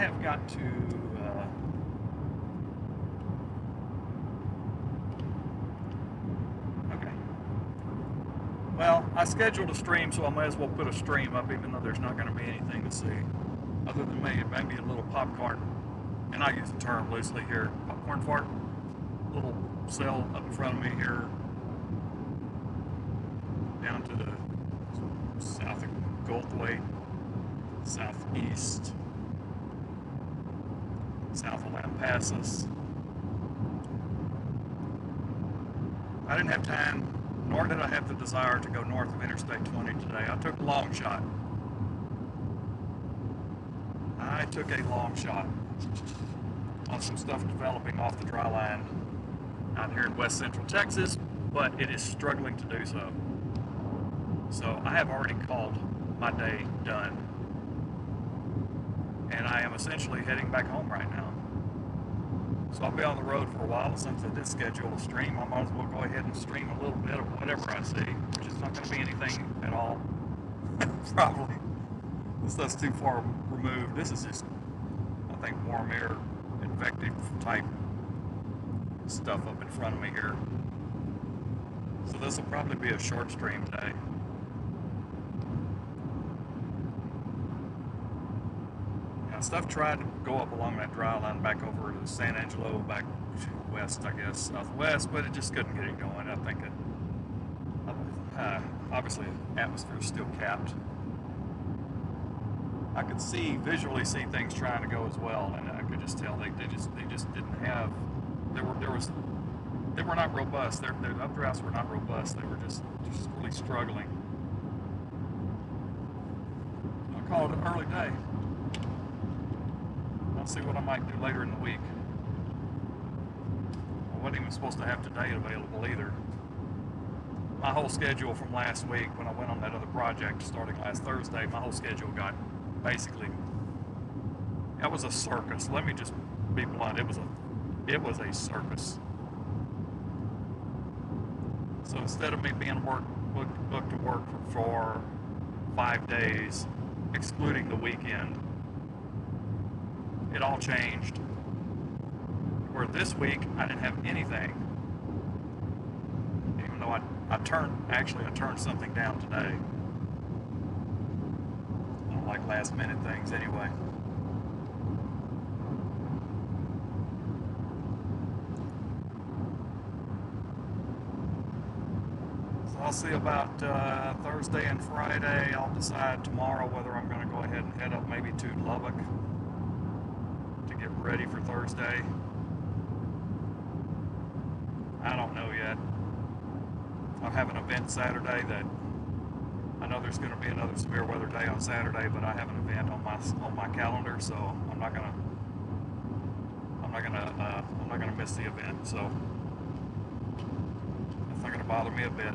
have got to. Okay. Well, I scheduled a stream, so I might as well put a stream up, even though there's not going to be anything to see, other than maybe a little popcorn. And I use the term loosely here. Popcorn fart. Little cell up in front of me here, down to the south of Goldthwaite, southeast, south of Lampasas. I didn't have time, nor did I have the desire to go north of Interstate 20 today. I took a long shot. On some stuff developing off the dry line out here in west central Texas, but it is struggling to do so. So I have already called my day done. And I am essentially heading back home right now. So I'll be on the road for a while. Since I did schedule a stream, I might as well go ahead and stream a little bit of whatever I see, which is not going to be anything at all. Probably. This stuff's too far removed. This is just, I think, warm air, invective type stuff up in front of me here. So this will probably be a short stream today. Stuff tried to go up along that dry line back over to San Angelo, back west, I guess, southwest, but it just couldn't get it going. I think it, obviously, the atmosphere is still capped. I could visually see things trying to go as well, and I could just tell they just didn't have. They were not robust. Their updrafts were not robust. They were just really struggling. I called it an early day. I'll see what I might do later in the week. I wasn't even supposed to have today available either. My whole schedule from last week, when I went on that other project starting last Thursday, my whole schedule got basically, that was a circus. Let me just be blunt. It was a circus. So instead of me being booked to work for 5 days, excluding the weekend, it all changed. Where this week I didn't have anything, even though I turned something down today. I don't like last minute things anyway. So I'll see about Thursday and Friday. I'll decide tomorrow whether I'm going to go ahead and head up maybe to Lubbock to get ready for Thursday. I don't know yet. I have an event Saturday that I know there's going to be another severe weather day on Saturday, but I have an event on my calendar, so I'm not gonna miss the event. So it's not gonna bother me a bit.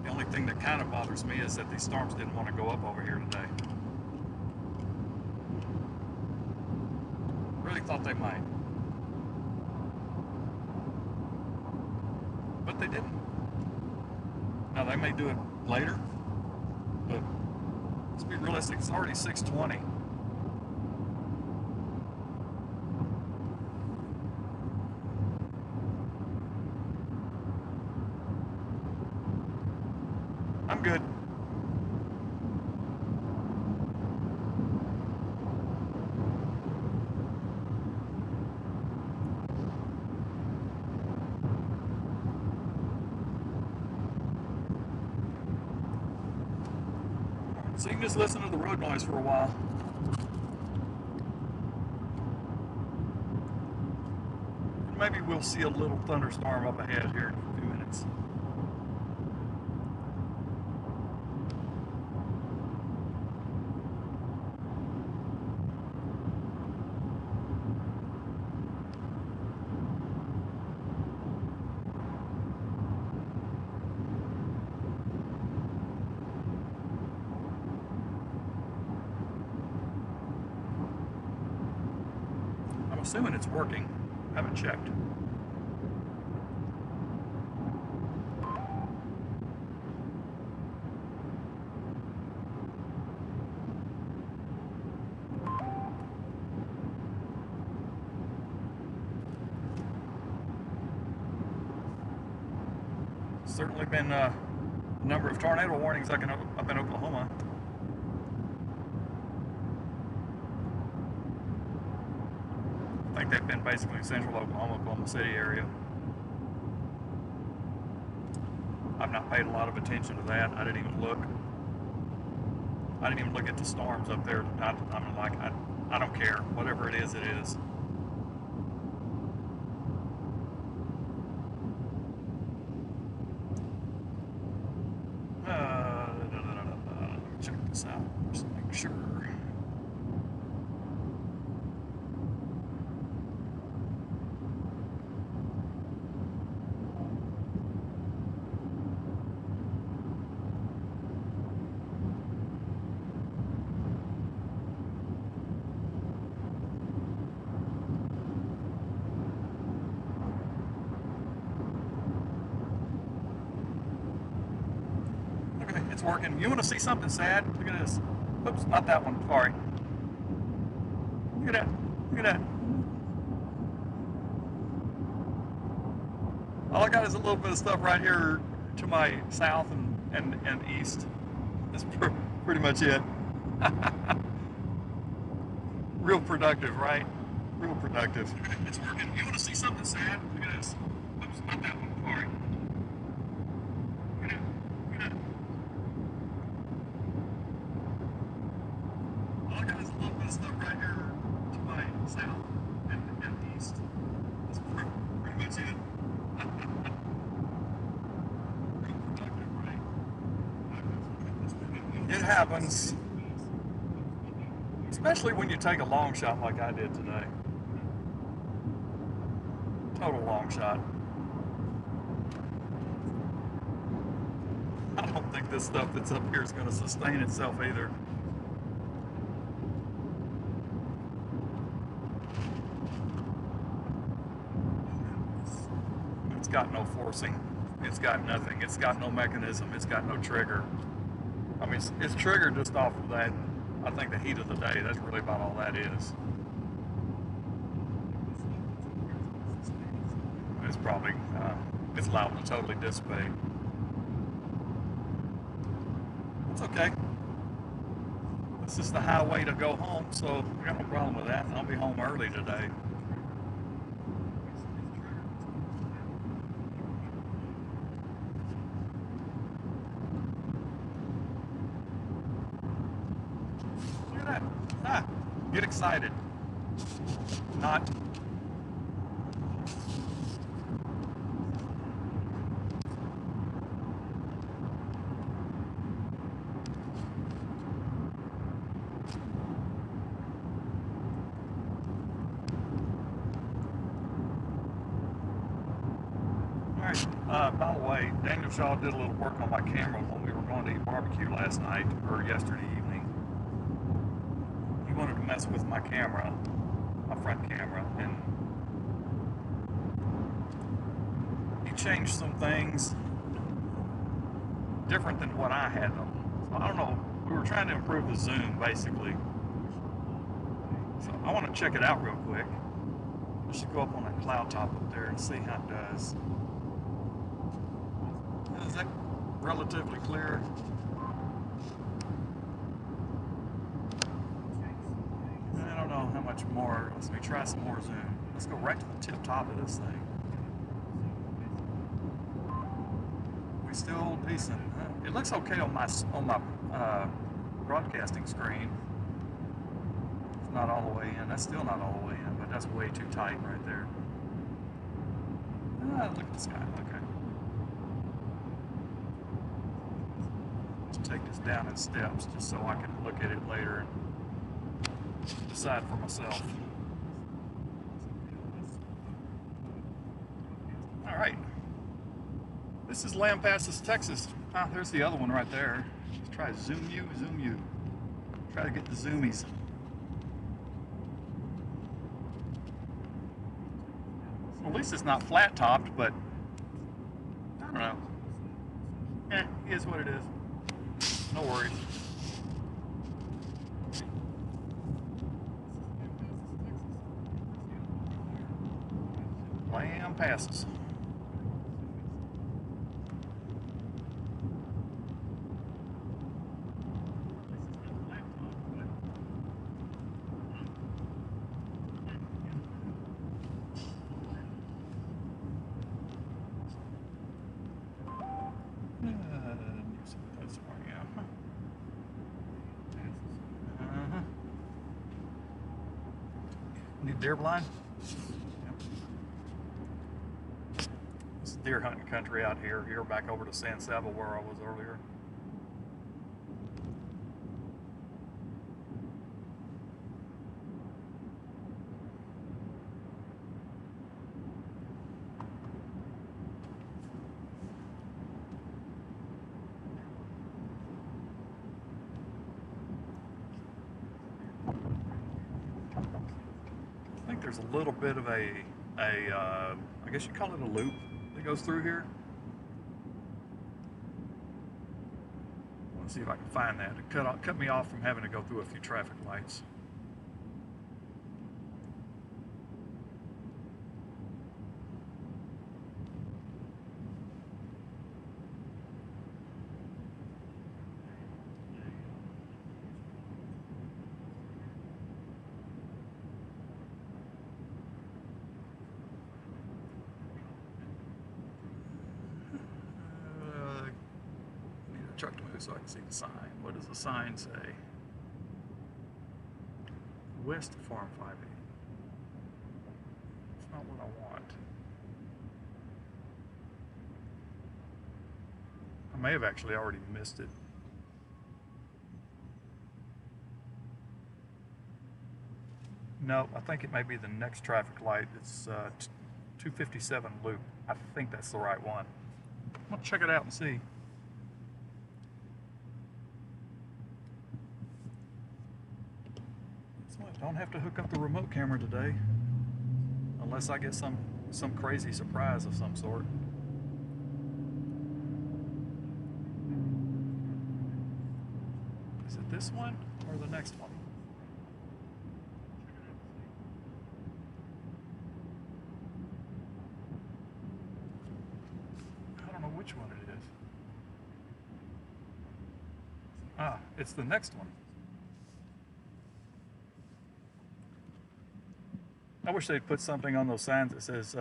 The only thing that kind of bothers me is that these storms didn't want to go up over here today. Really thought they might. But they didn't. Now they may do it later, but let's be realistic, it's already 6:20. I'm good. So you can just listen to the road noise for a while. And maybe we'll see a little thunderstorm up ahead here in a few minutes. I'm assuming it's working. I haven't checked. certainly been a number of tornado warnings up in Oklahoma. I think they've been basically central Oklahoma City area. I've not paid a lot of attention to that. I didn't even look. I didn't even look at the storms up there. I don't care. Whatever it is, it is. Check this out. Just make sure. It's working. You want to see something sad? Look at this. Oops, not that one. Sorry. Look at that. Look at that. All I got is a little bit of stuff right here to my south and east. That's pretty much it. Real productive, right? Real productive. It's working. You want to see something sad? Look at this. Oops, not that one. Sorry. Look at that. Look at that. All I got is a little bit of stuff right here to my south and east. That's pretty much it. Real productive, right? It happens. Especially when you take a long shot like I did today. Total long shot. I don't think this stuff that's up here is going to sustain itself either. It's got no forcing. It's got nothing. It's got no mechanism. It's got no trigger. I mean, it's triggered just off of that. I think the heat of the day, that's really about all that is. It's probably, it's allowed to totally dissipate. It's okay. This is the highway to go home, so I got no problem with that. I'll be home early today. Get excited. Not. Alright, by the way, Daniel Shaw did a little work on my camera when we were going to eat barbecue last night, or yesterday evening. Wanted to mess with my camera, my front camera, and he changed some things different than what I had them. So I don't know, we were trying to improve the zoom basically. So I want to check it out real quick. I should go up on that cloud top up there and see how it does. Is that relatively clear? How much more? Let me try some more zoom. Let's go right to the tip top of this thing. We still decent. It looks okay on my broadcasting screen. It's not all the way in. That's still not all the way in, but that's way too tight right there. Look at the sky. Okay. Let's take this down in steps just so I can look at it later and decide for myself. All right. This is Lampasas, Texas. Ah, there's the other one right there. Let's try zoom you. Try to get the zoomies. Well, at least it's not flat topped, but I don't know. It is what it is. No worries. Lampasas. deer blind? This is deer hunting country out here. Here back over to San Saba where I was earlier. I think there's a little bit of I guess you call it a loop that goes through here. I want to see if I can find that to cut me off from having to go through a few traffic lights. Truck to move so I can see the sign. What does the sign say? West of Farm 580. It's not what I want. I may have actually already missed it. No, I think it may be the next traffic light. It's 257 loop. I think that's the right one. I'm gonna check it out and see. Don't have to hook up the remote camera today, unless I get some crazy surprise of some sort. Is it this one or the next one? I don't know which one it is. Ah, it's the next one. I wish they'd put something on those signs that says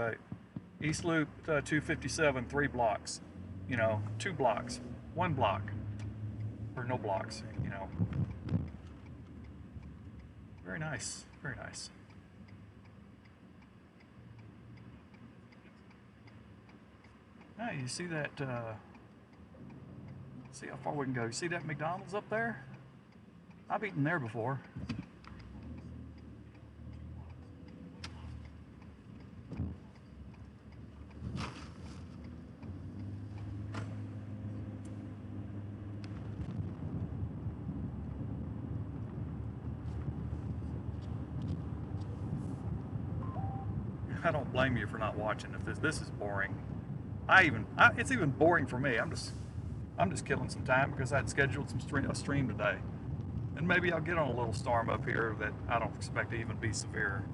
East Loop 257, 3 blocks. You know, 2 blocks, 1 block, or no blocks, you know. Very nice, very nice. Now you see that, see how far we can go. You see that McDonald's up there? I've eaten there before. I don't blame you for not watching if this is boring. It's even boring for me. I'm just killing some time because I'd scheduled a stream today. And maybe I'll get on a little storm up here that I don't expect to even be severe.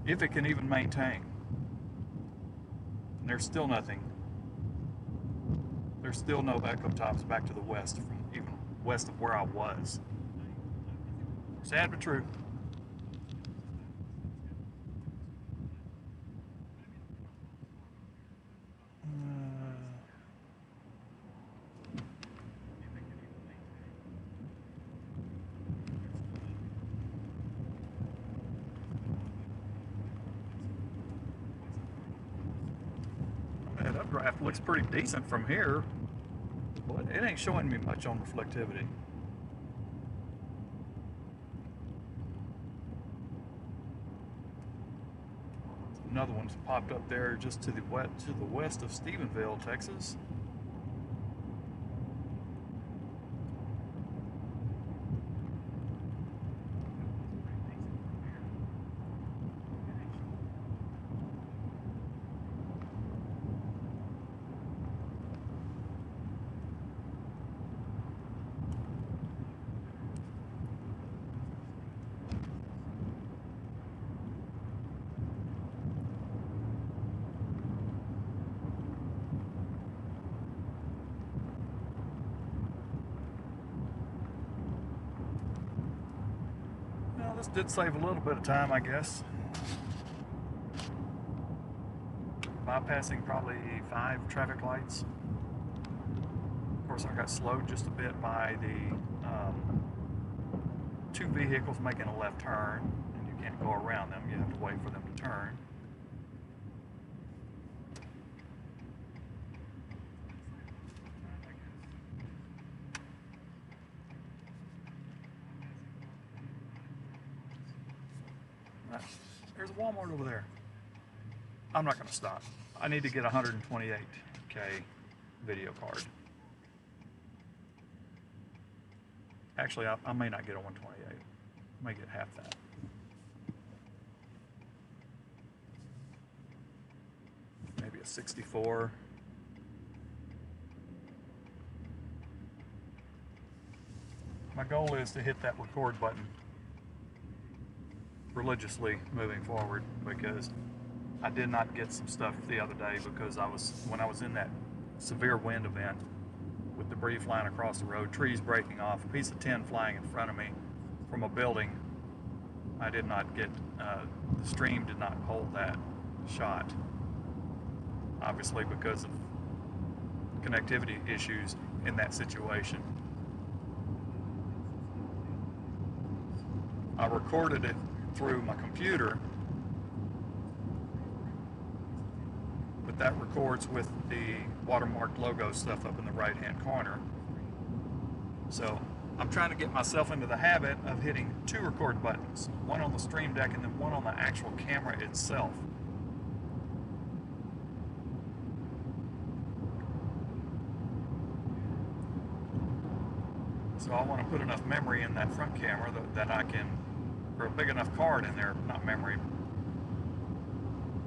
If it can even maintain. And there's still nothing. There's still no echo tops back to the west, from even west of where I was. Sad but true. That updraft looks pretty decent from here, but it ain't showing me much on reflectivity. Another one's popped up there just to the west of Stephenville, Texas. This did save a little bit of time, I guess. Bypassing probably 5 traffic lights. Of course, I got slowed just a bit by the two vehicles making a left turn, and you can't go around them. You have to wait for them to turn. There's a Walmart over there. I'm not going to stop. I need to get a 128K video card. Actually, I may not get a 128. I may get half that. Maybe a 64. My goal is to hit that record button religiously moving forward, because I did not get some stuff the other day because when I was in that severe wind event with debris flying across the road, trees breaking off, a piece of tin flying in front of me from a building. I did not get, the stream did not hold that shot, obviously because of connectivity issues in that situation. I recorded it through my computer, but that records with the watermarked logo stuff up in the right hand corner. So I'm trying to get myself into the habit of hitting two record buttons, one on the Stream Deck and then one on the actual camera itself. So I want to put enough memory in that front camera that I can, or a big enough card in there, not memory.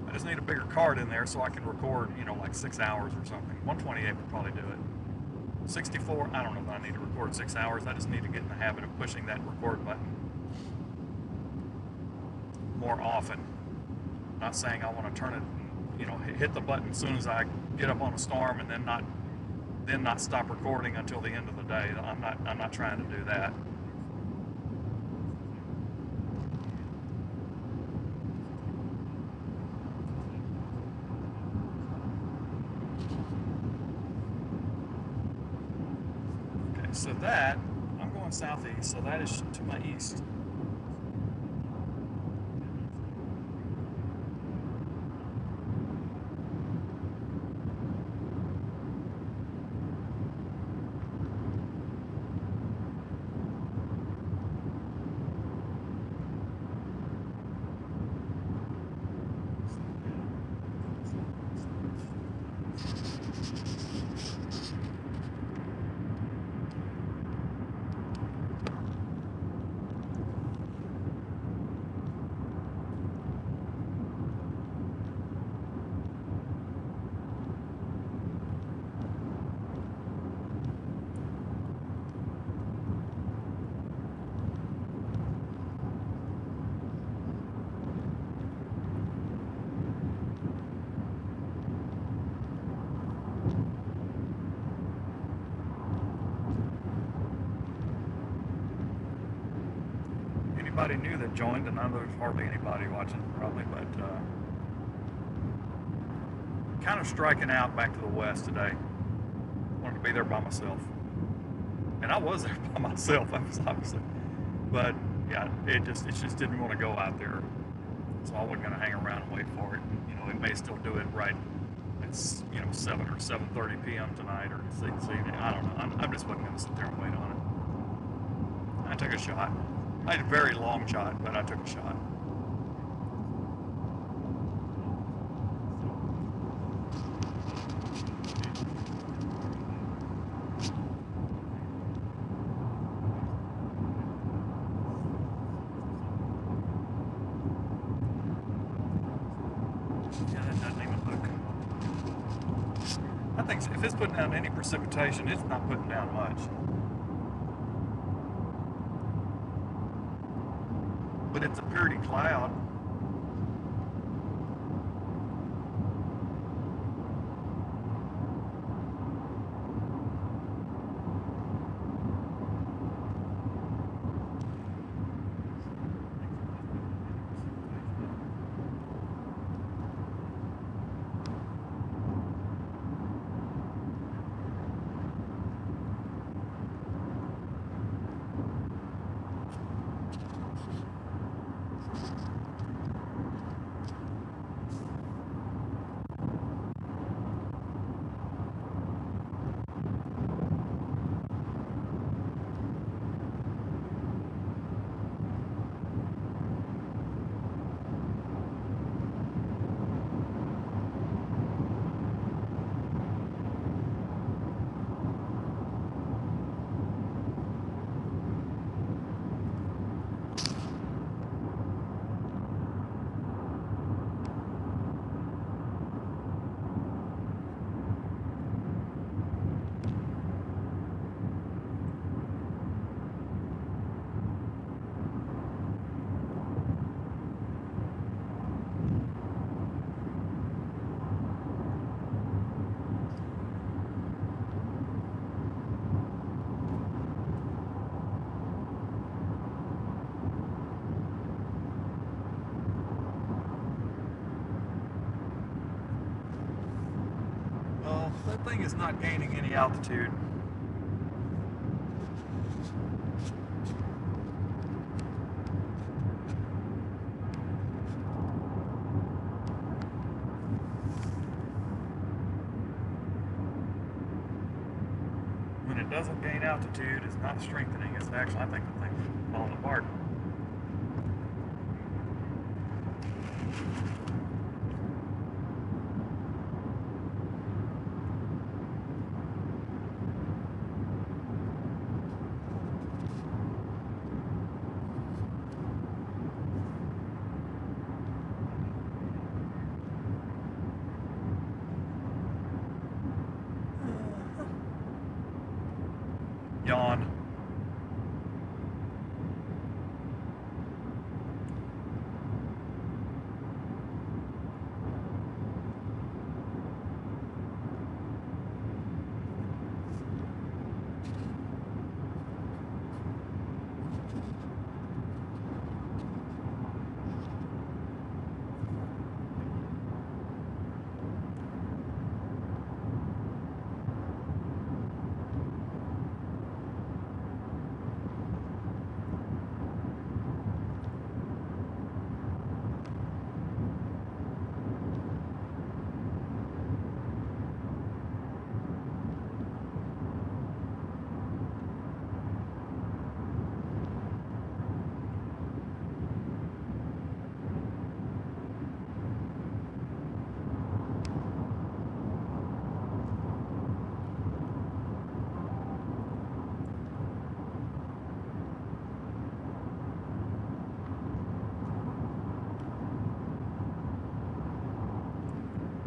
I just need a bigger card in there so I can record, you know, like 6 hours or something. 128 would probably do it. 64, I don't know that I need to record 6 hours. I just need to get in the habit of pushing that record button more often. I'm not saying I want to turn it, you know, hit the button as soon as I get up on a storm and then not stop recording until the end of the day. I'm not trying to do that. So that, I'm going southeast, so that is to my east. Anybody new that joined, and I know there's hardly anybody watching probably, but kind of striking out back to the west today. Wanted to be there by myself, and I was there by myself, obviously, but yeah, it just didn't want to go out there, so I wasn't going to hang around and wait for it. You know, it may still do it right. It's, you know, 7 or 7:30 p.m. tonight or this evening. I don't know. I just wasn't going to sit there and wait on it. I took a shot. I had a very long shot, but I took a shot. Yeah, that doesn't even look. I think if it's putting down any precipitation, it's not putting down much. But it's a pretty cloud. thing is not gaining any altitude. When it doesn't gain altitude, it's not strengthening. It's actually, I think the thing's falling apart. Yawn.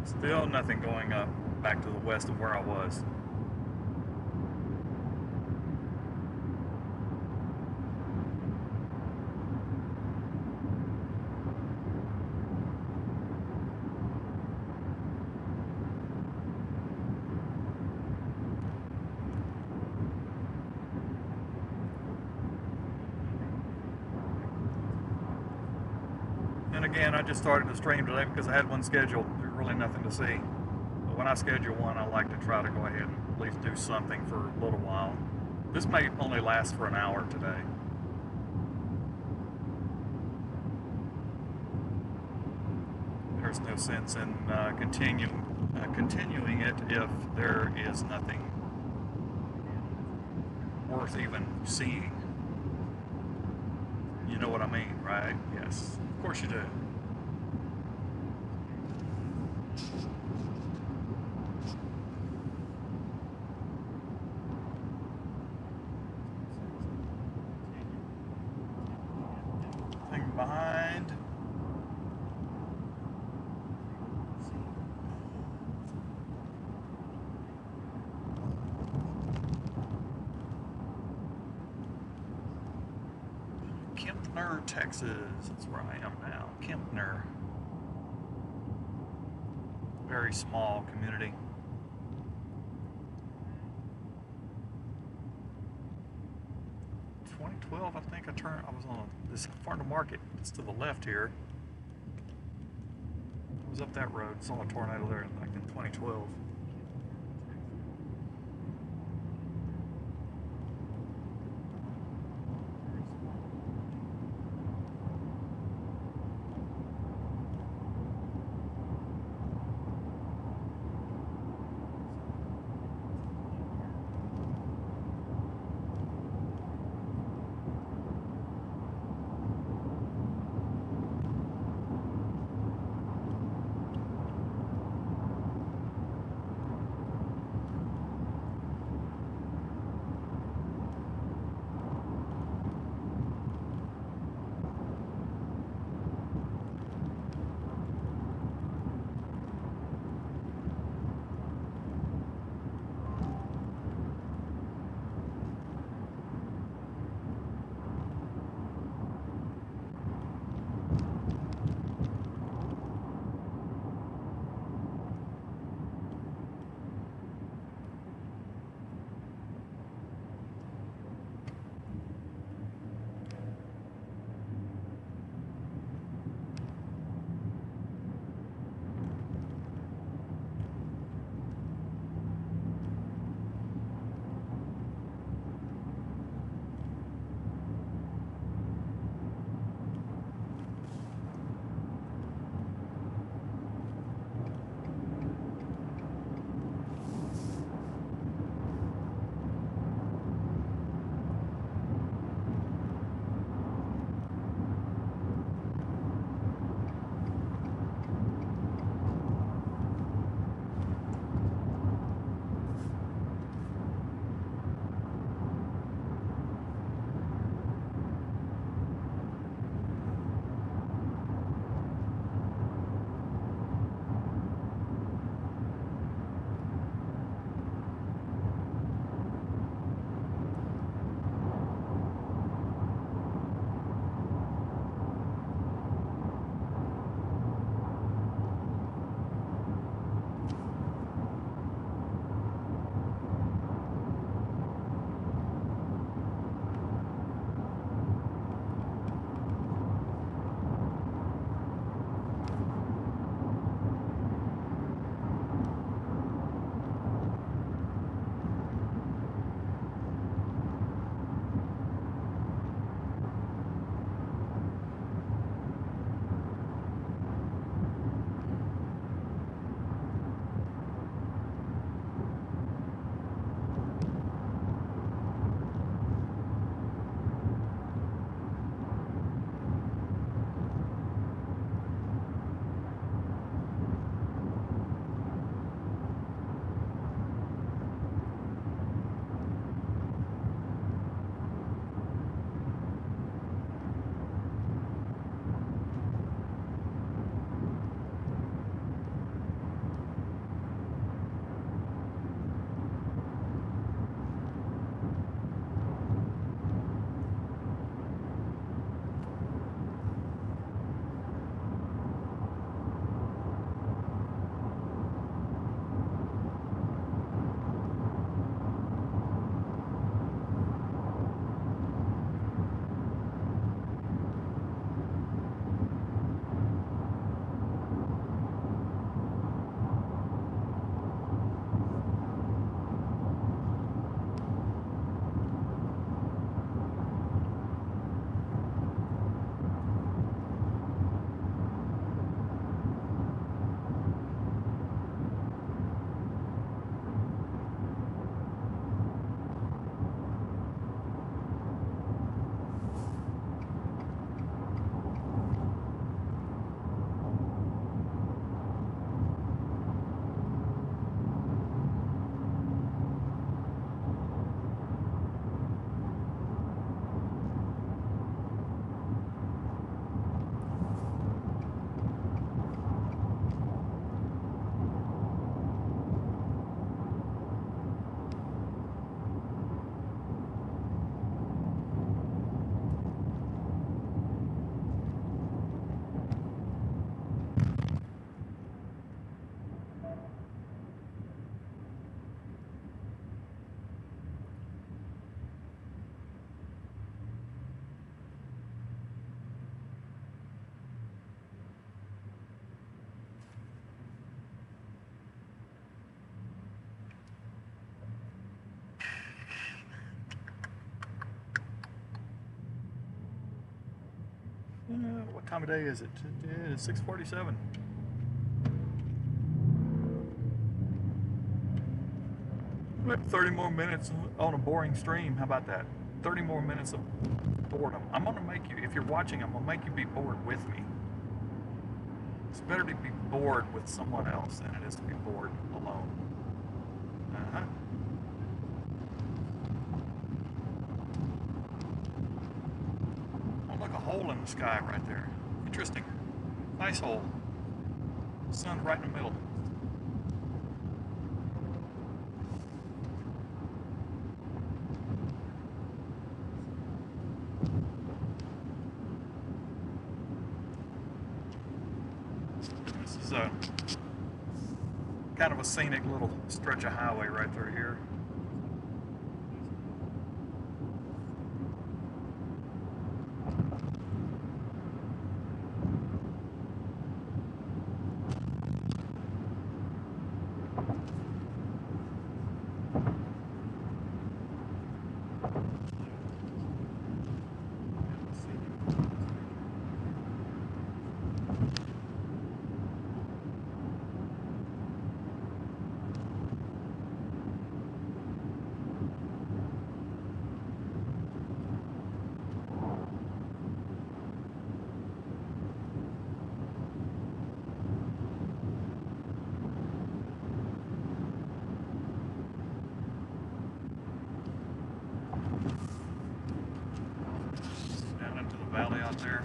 Still nothing going up back to the west of where I was. And again, I just started the stream today because I had one scheduled. There's really nothing to see. But when I schedule one, I like to try to go ahead and at least do something for a little while. This may only last for an hour today. There's no sense in continuing it if there is nothing worth even seeing. You know what I mean, right? Yes, of course you do. Thing behind. Kempner, Texas. That's where I am now. Kempner. Very small community. In 2012, I think I was on this farm to market. It's to the left here. I was up that road, saw a tornado there like in 2012. What time of day is it? It's 6:47. We have 30 more minutes on a boring stream. How about that? 30 more minutes of boredom. I'm gonna make you, if you're watching, I'm gonna make you be bored with me. It's better to be bored with someone else than it is to be bored alone. Uh-huh. Oh, look, a hole in the sky right there. Interesting. Nice hole. Sun right in the middle. This is a kind of a scenic little stretch of highway right through here. Down into the valley out there.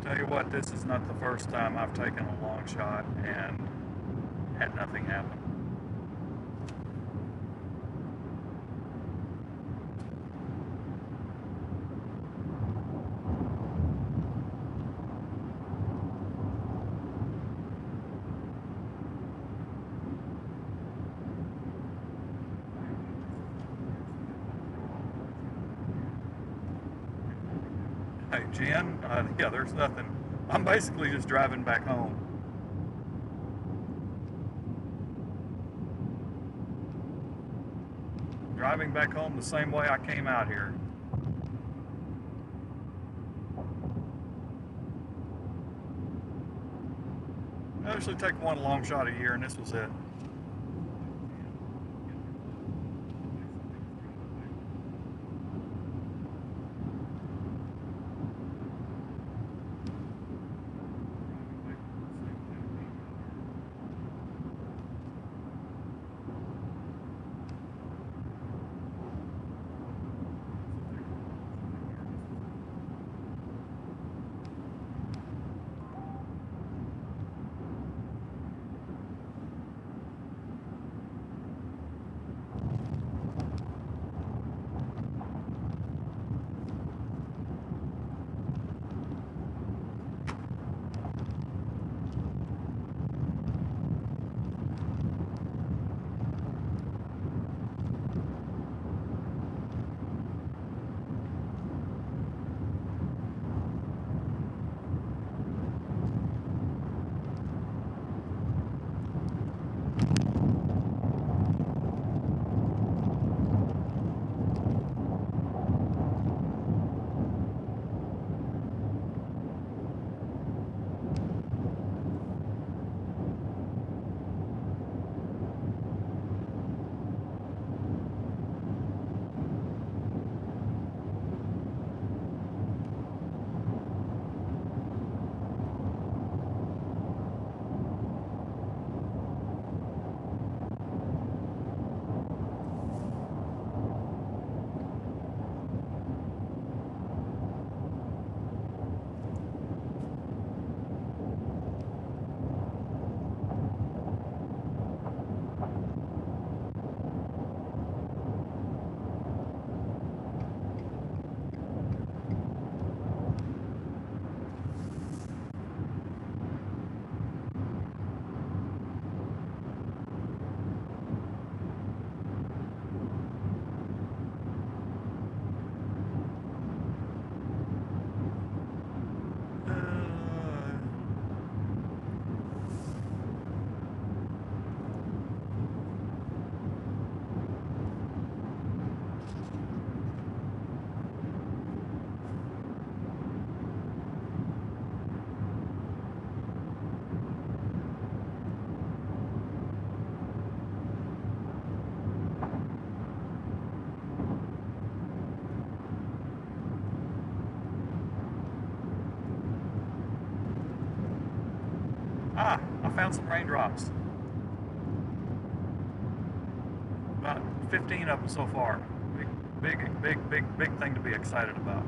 Tell you what, this is not the first time I've taken a long shot and had nothing happen. Hey, Jen, yeah, there's nothing. I'm basically just driving back home. Driving back home the same way I came out here. I usually take one long shot a year, and this was it. Ah, I found some raindrops. About 15 of them so far. Big thing to be excited about.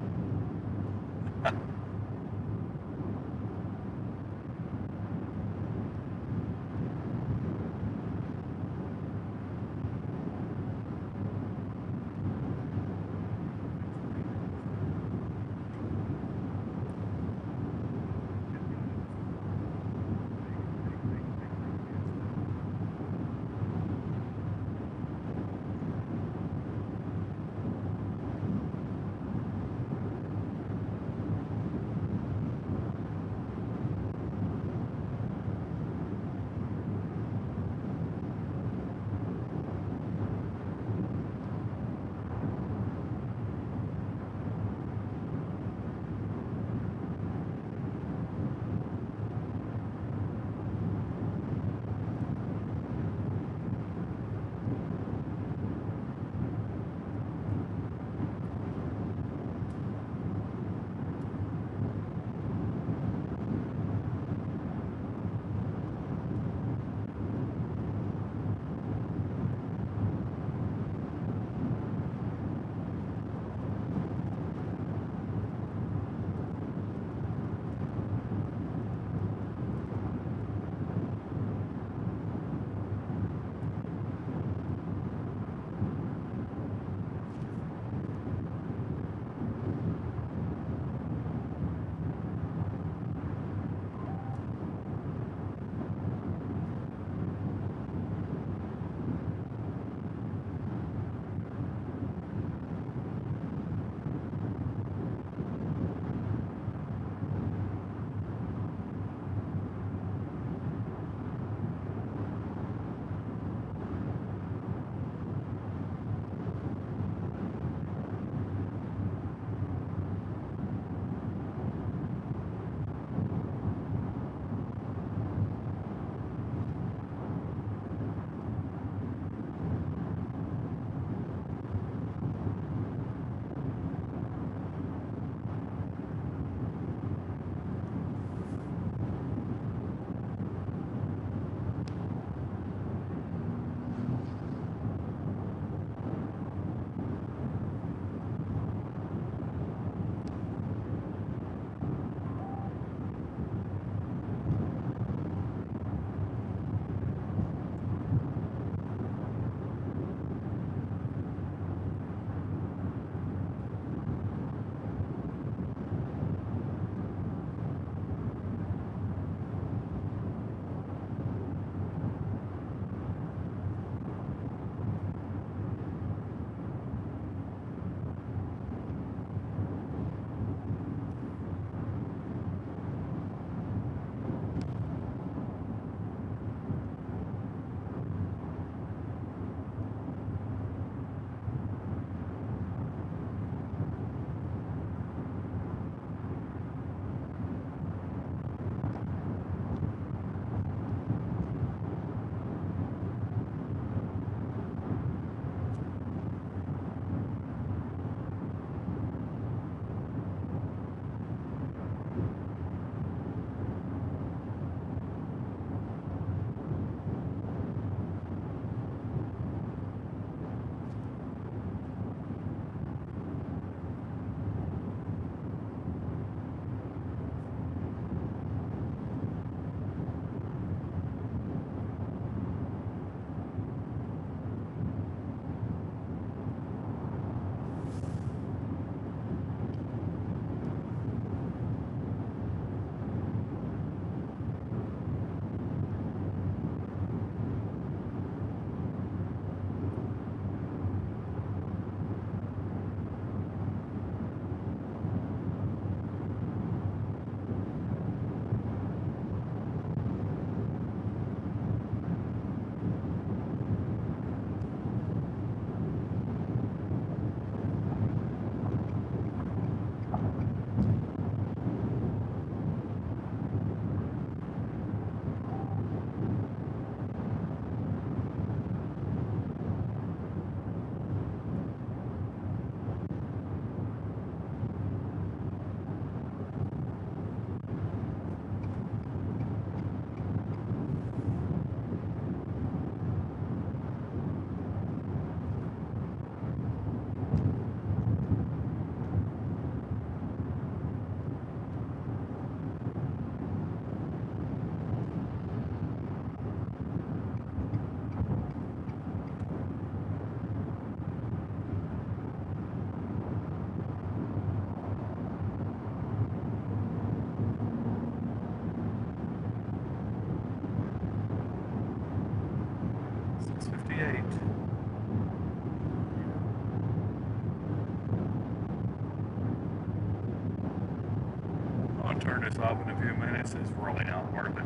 going to turn this off in a few minutes. It's really not worth it.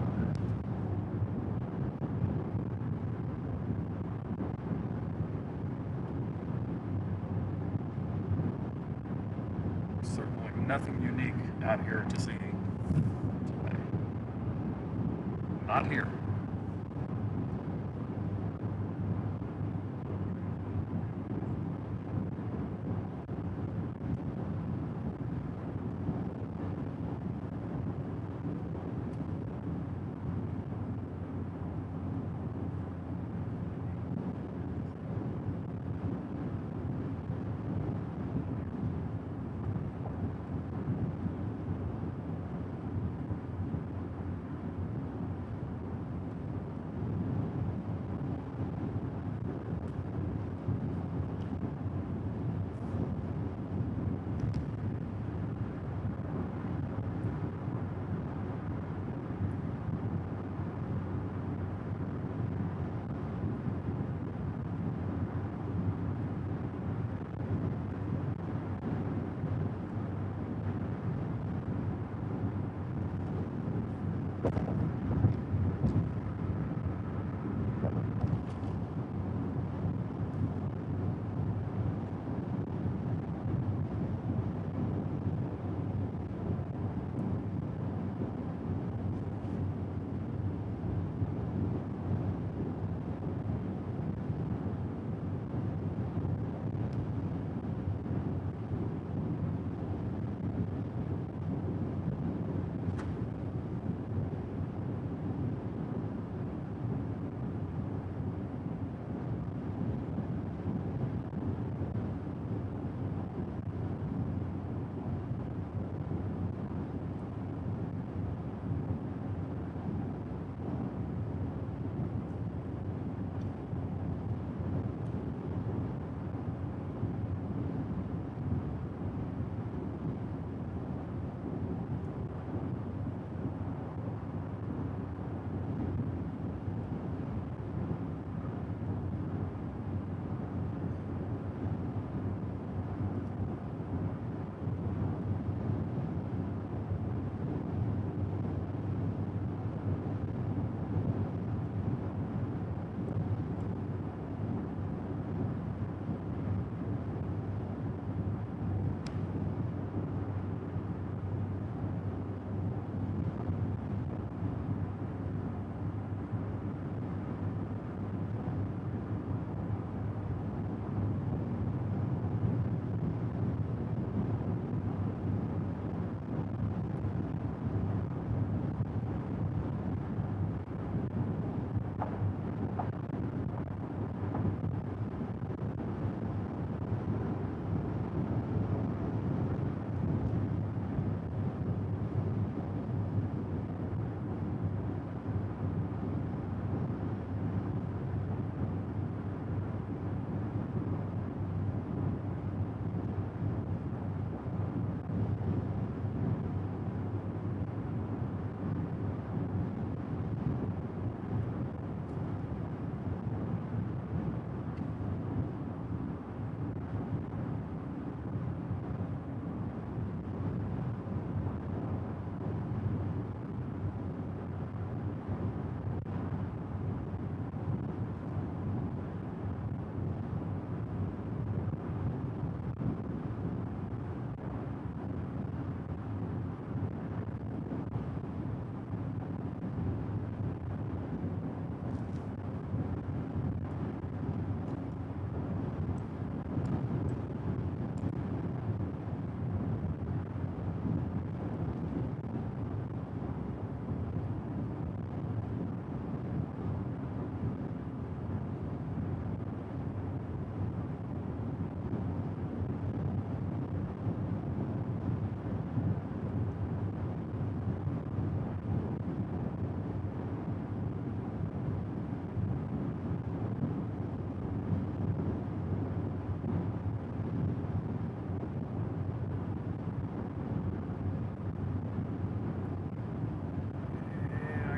Certainly nothing unique out here to see today. Not here.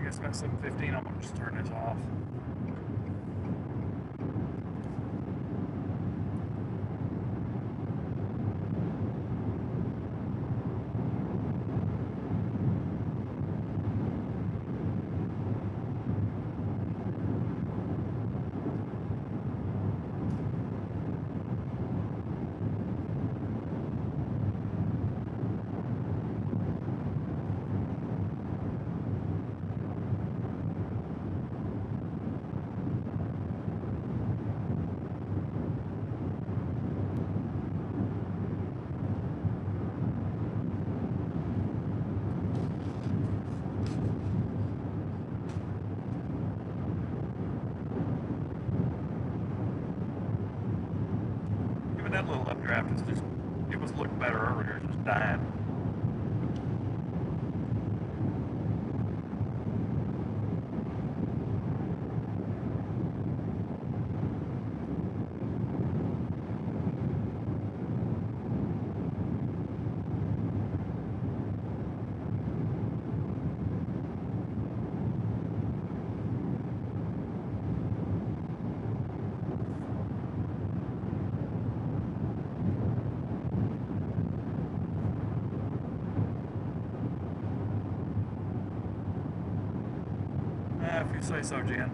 It's about 7:15. I'm gonna just turn this off. Even that little updraft is just, it was looking better earlier, it just died. If you say so, Jen.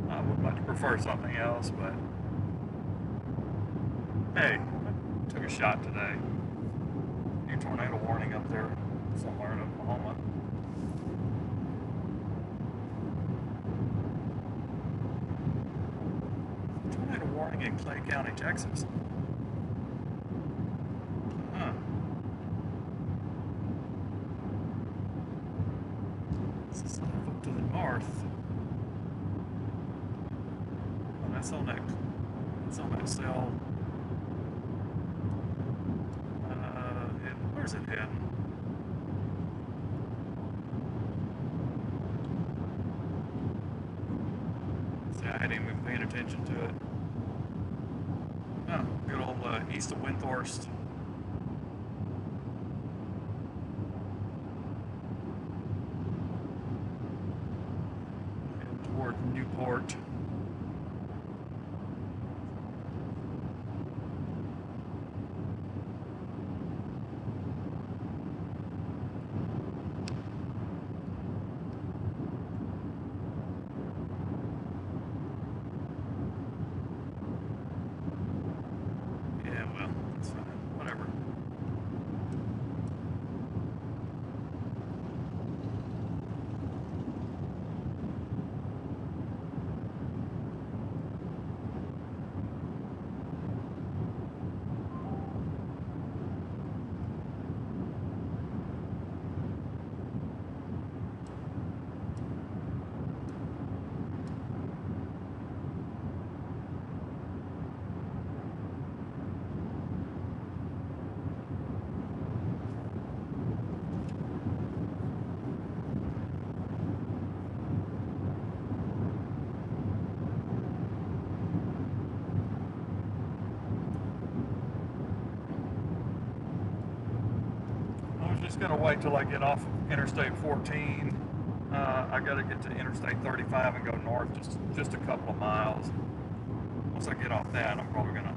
I would much prefer something else, but hey, I took a shot today. New tornado warning up there somewhere in Oklahoma. Tornado warning in Clay County, Texas. Huh. This is up to the north. Oh, that's on that cell. Where's it heading? See, I hadn't even been paying attention to it. Oh, good old east of Windthorst. Heading toward Newport. Just gonna wait till I get off Interstate 14. I gotta get to Interstate 35 and go north just a couple of miles. Once I get off that, I'm probably gonna,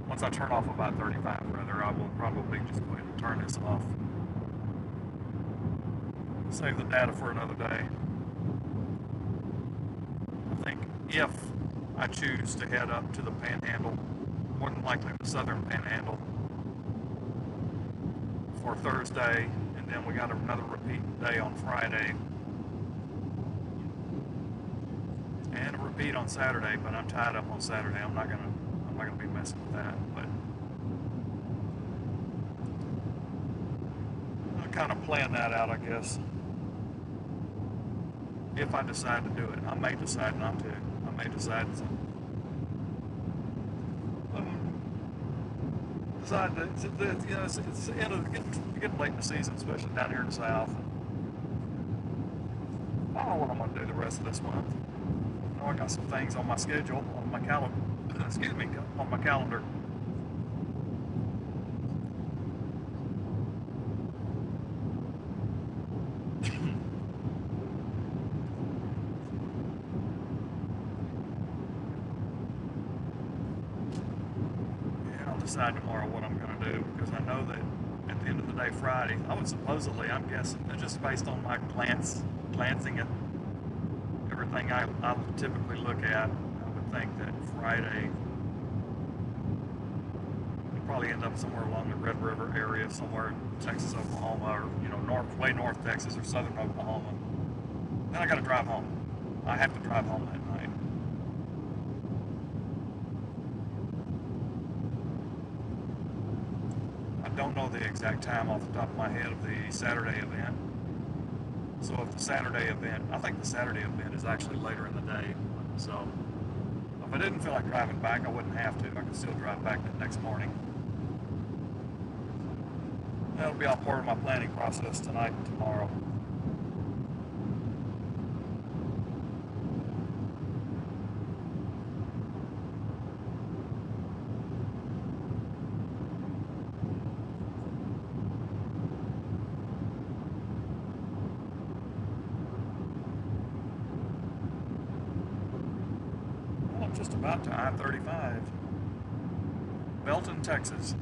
once I turn off about 35 rather, I will probably just go ahead and turn this off. Save the data for another day. I think if I choose to head up to the Panhandle, more than likely the Southern Panhandle, for Thursday, and then we got another repeat day on Friday, and a repeat on Saturday. But I'm tied up on Saturday. I'm not gonna be messing with that. But I'll kind of plan that out, I guess. If I decide to do it, I may decide not to. I may decide to. It's the end of getting late in the season, especially down here in the south. I don't know what I'm going to do the rest of this month. I know I got some things on my schedule, on my calendar. Excuse me, on my calendar. Decide tomorrow what I'm going to do, because I know that at the end of the day, Friday, I'm guessing, just based on my glancing at everything I typically look at, I would think that Friday will probably end up somewhere along the Red River area, somewhere in Texas, Oklahoma, or way north Texas or southern Oklahoma. Then I got to drive home. I have to drive home that night. I don't know the exact time off the top of my head of the Saturday event. So if the Saturday event, I think the Saturday event is actually later in the day. So If I didn't feel like driving back, I wouldn't have to. I could still drive back the next morning. That'll be all part of my planning process tonight and tomorrow. Well, I'm just about to I-35, Belton, Texas.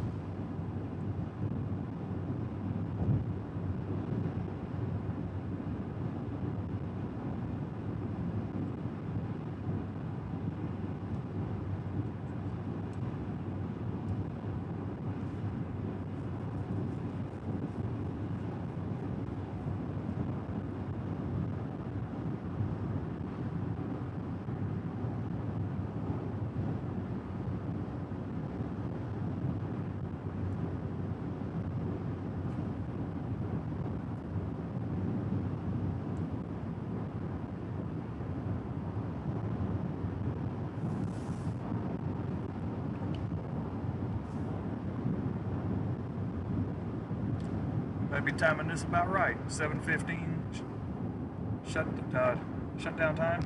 Maybe timing this about right. 7:15. Shutdown time.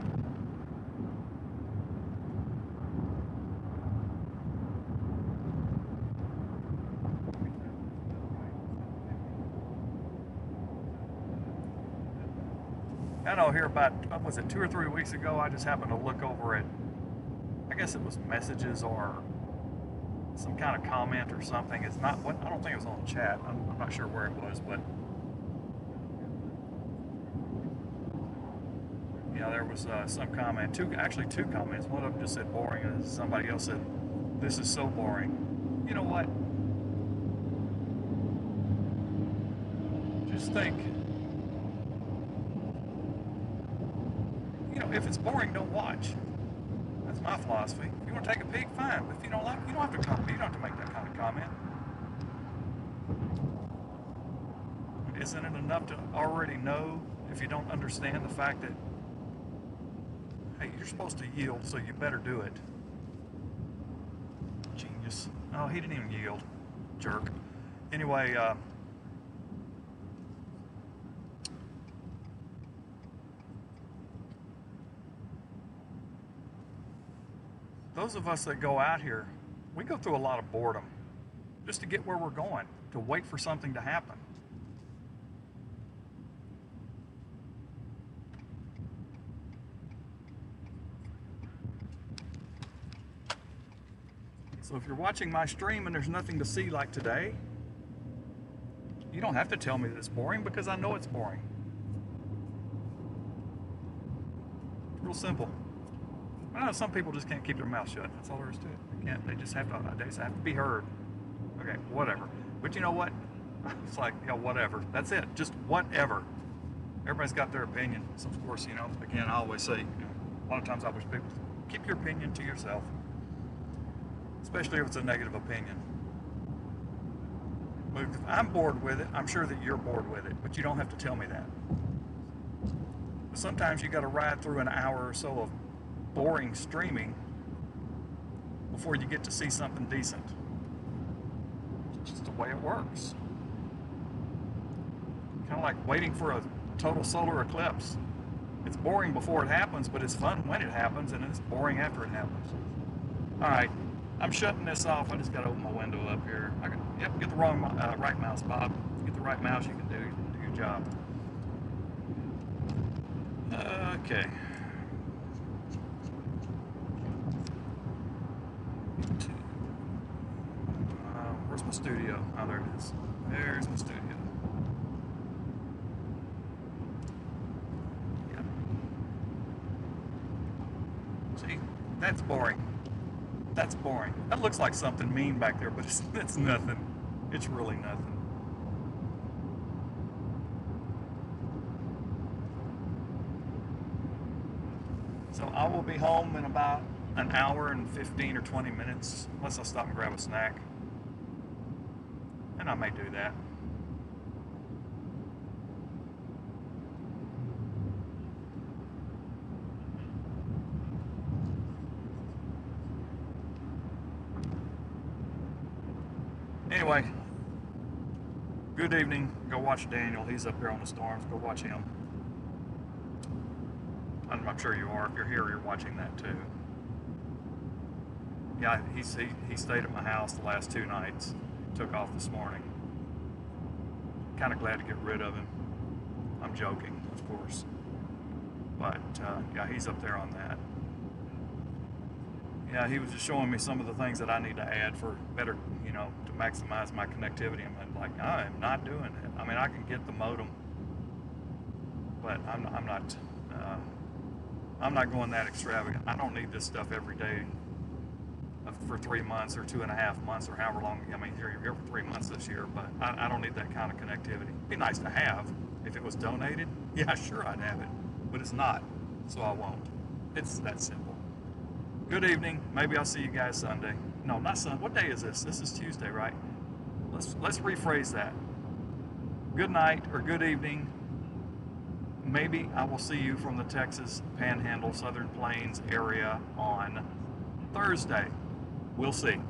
I know here about, what was it, 2 or 3 weeks ago, I just happened to look over at, I guess it was messages or some kind of comment or something. It's not, I don't think it was on the chat. I'm not sure where it was, but yeah, there was some comment, actually two comments. One of them just said boring, and somebody else said, this is so boring. You know what? Just think. You know, if it's boring, don't watch. That's my philosophy. If you want to take a peek, fine. But if you don't like it, you don't have to comment. You don't have to make that kind of comment. Isn't it enough to already know, if you don't understand the fact that, hey, you're supposed to yield, so you better do it. Genius. Oh, he didn't even yield. Jerk. Anyway, those of us that go out here, we go through a lot of boredom just to get where we're going, to wait for something to happen. So if you're watching my stream and there's nothing to see like today, you don't have to tell me that it's boring, because I know it's boring. It's real simple. I know some people just can't keep their mouth shut. That's all there is to it. They can't. They just have to be heard. Okay, whatever. But you know what? It's like, yeah, whatever. That's it. Just whatever. Everybody's got their opinion. So of course, you know, again, I always say, a lot of times I wish people keep your opinion to yourself, especially if it's a negative opinion. But if I'm bored with it, I'm sure that you're bored with it, but you don't have to tell me that. But sometimes you got to ride through an hour or so of boring streaming before you get to see something decent. It's just the way it works. Kind of like waiting for a total solar eclipse. It's boring before it happens, but it's fun when it happens, and it's boring after it happens. All right, I'm shutting this off. I just got to open my window up here. Yep, get the right mouse, Bob. Get the right mouse, you can do your job. Okay. Where's my studio? Oh, there it is. There's my studio. Yep. See? That's boring. That's boring. That looks like something mean back there, but it's nothing. It's really nothing. So I will be home in about an hour and 15 or 20 minutes, unless I stop and grab a snack. And I may do that. Anyway, good evening. Go watch Daniel. He's up there on the storms. Go watch him. I'm sure you are. If you're here, you're watching that too. Yeah, he stayed at my house the last 2 nights. Took off this morning. Kind of glad to get rid of him. I'm joking, of course. But yeah, he's up there on that. Yeah, he was just showing me some of the things that I need to add for better, to maximize my connectivity. I'm like, I am not doing it. I mean, I can get the modem, but I'm not going that extravagant. I don't need this stuff every day for 3 months or 2.5 months or however long. I mean, you're here for 3 months this year, but I don't need that kind of connectivity. It'd be nice to have. If it was donated, yeah, sure, I'd have it, but it's not, so I won't. It's that simple. Good evening. Maybe I'll see you guys Sunday. No, not Sunday. What day is this? This is Tuesday, right? Let's rephrase that. Good night or good evening. Maybe I will see you from the Texas Panhandle, Southern Plains area on Thursday. We'll see.